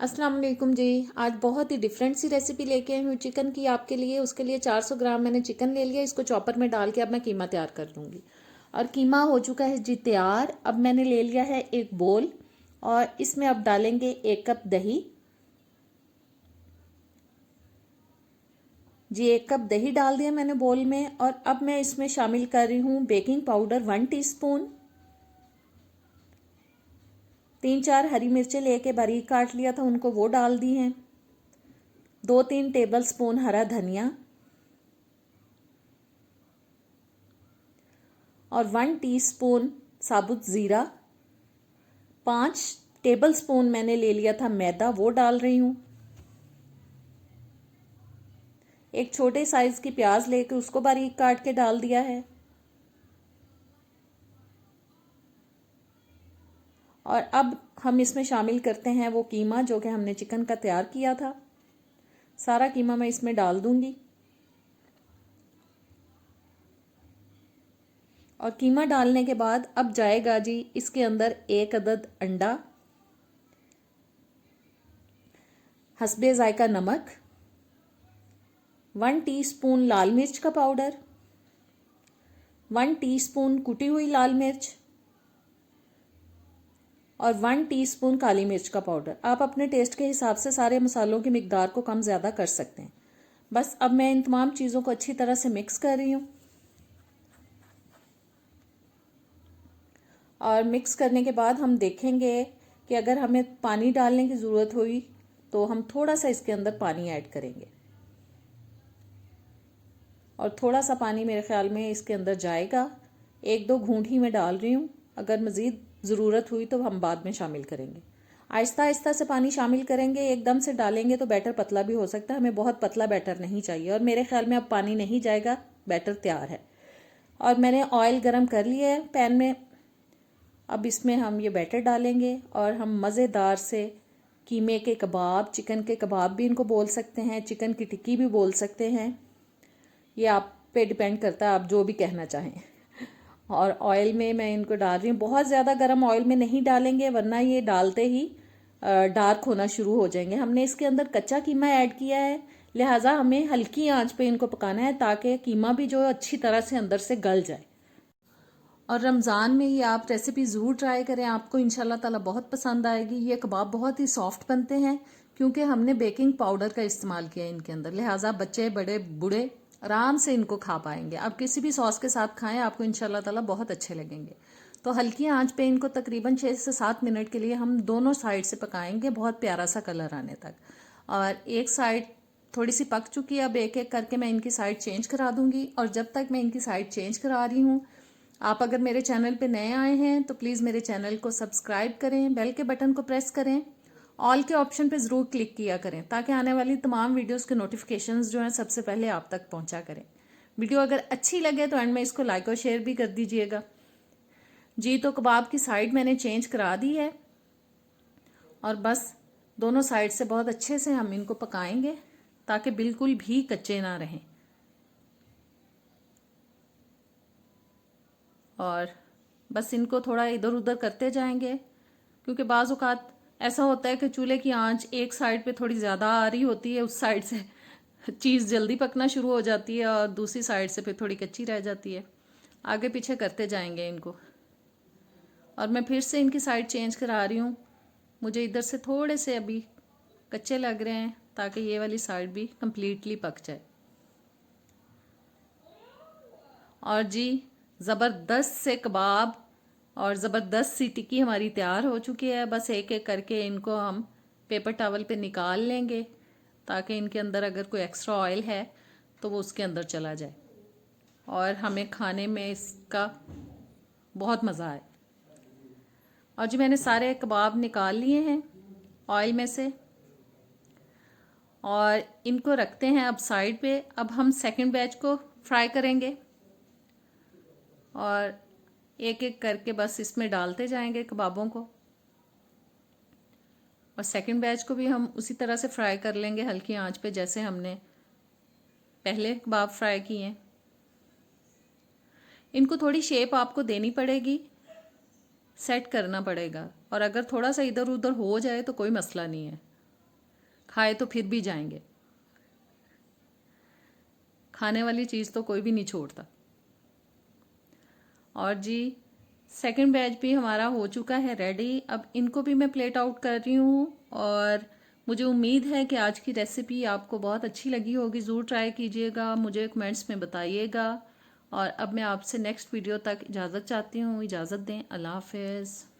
अस्सलाम वालेकुम जी। आज बहुत ही डिफरेंट सी रेसिपी लेके आई हूँ चिकन की आपके लिए। उसके लिए 400 ग्राम मैंने चिकन ले लिया। इसको चॉपर में डाल के अब मैं कीमा तैयार कर लूँगी। और कीमा हो चुका है जी तैयार। अब मैंने ले लिया है एक बोल और इसमें अब डालेंगे 1 कप दही जी। 1 कप दही डाल दिया मैंने बोल में। और अब मैं इसमें शामिल कर रही हूँ बेकिंग पाउडर 1 टीस्पून, 3-4 हरी मिर्चें लेके बारीक काट लिया था उनको वो डाल दी हैं, 2-3 टेबल स्पून हरा धनिया और 1 टीस्पून साबुत ज़ीरा, 5 टेबल स्पून मैंने ले लिया था मैदा वो डाल रही हूँ। एक छोटे साइज की प्याज लेके उसको बारीक काट के डाल दिया है। और अब हम इसमें शामिल करते हैं वो कीमा जो कि हमने चिकन का तैयार किया था। सारा कीमा मैं इसमें डाल दूंगी। और कीमा डालने के बाद अब जाएगा जी इसके अंदर 1 अदद अंडा, हस्बे जायका नमक, 1 टीस्पून लाल मिर्च का पाउडर, 1 टीस्पून कुटी हुई लाल मिर्च और 1 टीस्पून काली मिर्च का पाउडर। आप अपने टेस्ट के हिसाब से सारे मसालों की मिकदार को कम ज़्यादा कर सकते हैं। बस अब मैं इन तमाम चीज़ों को अच्छी तरह से मिक्स कर रही हूँ। और मिक्स करने के बाद हम देखेंगे कि अगर हमें पानी डालने की ज़रूरत हुई तो हम थोड़ा सा इसके अंदर पानी ऐड करेंगे। और थोड़ा सा पानी मेरे ख्याल में इसके अंदर जाएगा। 1-2 घूंट ही मैं डाल रही हूँ, अगर मज़ीद ज़रूरत हुई तो हम बाद में शामिल करेंगे। आहिस्ता आहिस्ता से पानी शामिल करेंगे। एकदम से डालेंगे तो बैटर पतला भी हो सकता है, हमें बहुत पतला बैटर नहीं चाहिए। और मेरे ख्याल में अब पानी नहीं जाएगा, बैटर तैयार है। और मैंने ऑयल गरम कर लिया है पैन में। अब इसमें हम ये बैटर डालेंगे और हम मज़ेदार से कीमे के कबाब, चिकन के कबाब भी इनको बोल सकते हैं, चिकन की टिक्की भी बोल सकते हैं, ये आप पे डिपेंड करता है आप जो भी कहना चाहें। और ऑयल में मैं इनको डाल रही हूँ। बहुत ज़्यादा गर्म ऑयल में नहीं डालेंगे वरना ये डालते ही डार्क होना शुरू हो जाएंगे। हमने इसके अंदर कच्चा कीमा ऐड किया है, लिहाजा हमें हल्की आंच पे इनको पकाना है ताकि कीमा भी जो है अच्छी तरह से अंदर से गल जाए। और रमज़ान में ये आप रेसिपी ज़रूर ट्राई करें, आपको इंशाल्लाह ताला बहुत पसंद आएगी। ये कबाब बहुत ही सॉफ्ट बनते हैं क्योंकि हमने बेकिंग पाउडर का इस्तेमाल किया है इनके अंदर, लिहाजा बच्चे बड़े बूढ़े आराम से इनको खा पाएंगे। आप किसी भी सॉस के साथ खाएं, आपको इंशाल्लाह ताला बहुत अच्छे लगेंगे। तो हल्की आंच पे इनको तकरीबन 6 से 7 मिनट के लिए हम दोनों साइड से पकाएंगे, बहुत प्यारा सा कलर आने तक। और एक साइड थोड़ी सी पक चुकी है, अब एक एक करके मैं इनकी साइड चेंज करा दूंगी। और जब तक मैं इनकी साइड चेंज करा रही हूँ, आप अगर मेरे चैनल पे नए आए हैं तो प्लीज़ मेरे चैनल को सब्सक्राइब करें, बेल के बटन को प्रेस करें, ऑल के ऑप्शन पे ज़रूर क्लिक किया करें ताकि आने वाली तमाम वीडियोस के नोटिफिकेशंस जो हैं सबसे पहले आप तक पहुंचा करें। वीडियो अगर अच्छी लगे तो एंड में इसको लाइक और शेयर भी कर दीजिएगा जी। तो कबाब की साइड मैंने चेंज करा दी है और बस दोनों साइड से बहुत अच्छे से हम इनको पकाएंगे ताकि बिल्कुल भी कच्चे ना रहें। और बस इनको थोड़ा इधर उधर करते जाएंगे क्योंकि बाज़ औक़ात ऐसा होता है कि चूल्हे की आंच एक साइड पे थोड़ी ज़्यादा आ रही होती है, उस साइड से चीज़ जल्दी पकना शुरू हो जाती है और दूसरी साइड से फिर थोड़ी कच्ची रह जाती है। आगे पीछे करते जाएंगे इनको। और मैं फिर से इनकी साइड चेंज करा रही हूँ। मुझे इधर से थोड़े से अभी कच्चे लग रहे हैं ताकि ये वाली साइड भी कम्प्लीटली पक जाए। और जी ज़बरदस्त से कबाब और ज़बरदस्त सी टिक्की हमारी तैयार हो चुकी है। बस एक एक करके इनको हम पेपर टॉवल पे निकाल लेंगे ताकि इनके अंदर अगर कोई एक्स्ट्रा ऑयल है तो वो उसके अंदर चला जाए और हमें खाने में इसका बहुत मज़ा आए। और जी मैंने सारे कबाब निकाल लिए हैं ऑयल में से और इनको रखते हैं अब साइड पे। अब हम सेकंड बैच को फ्राई करेंगे और एक एक करके बस इसमें डालते जाएंगे कबाबों को। और सेकंड बैच को भी हम उसी तरह से फ्राई कर लेंगे हल्की आंच पे जैसे हमने पहले कबाब फ्राई किए हैं। इनको थोड़ी शेप आपको देनी पड़ेगी, सेट करना पड़ेगा। और अगर थोड़ा सा इधर उधर हो जाए तो कोई मसला नहीं है, खाए तो फिर भी जाएंगे। खाने वाली चीज़ तो कोई भी नहीं छोड़ता। और जी सेकंड बैच भी हमारा हो चुका है रेडी। अब इनको भी मैं प्लेट आउट कर रही हूँ और मुझे उम्मीद है कि आज की रेसिपी आपको बहुत अच्छी लगी होगी। ज़रूर ट्राई कीजिएगा, मुझे कमेंट्स में बताइएगा। और अब मैं आपसे नेक्स्ट वीडियो तक इजाज़त चाहती हूँ। इजाज़त दें। अल्लाह हाफ़िज़।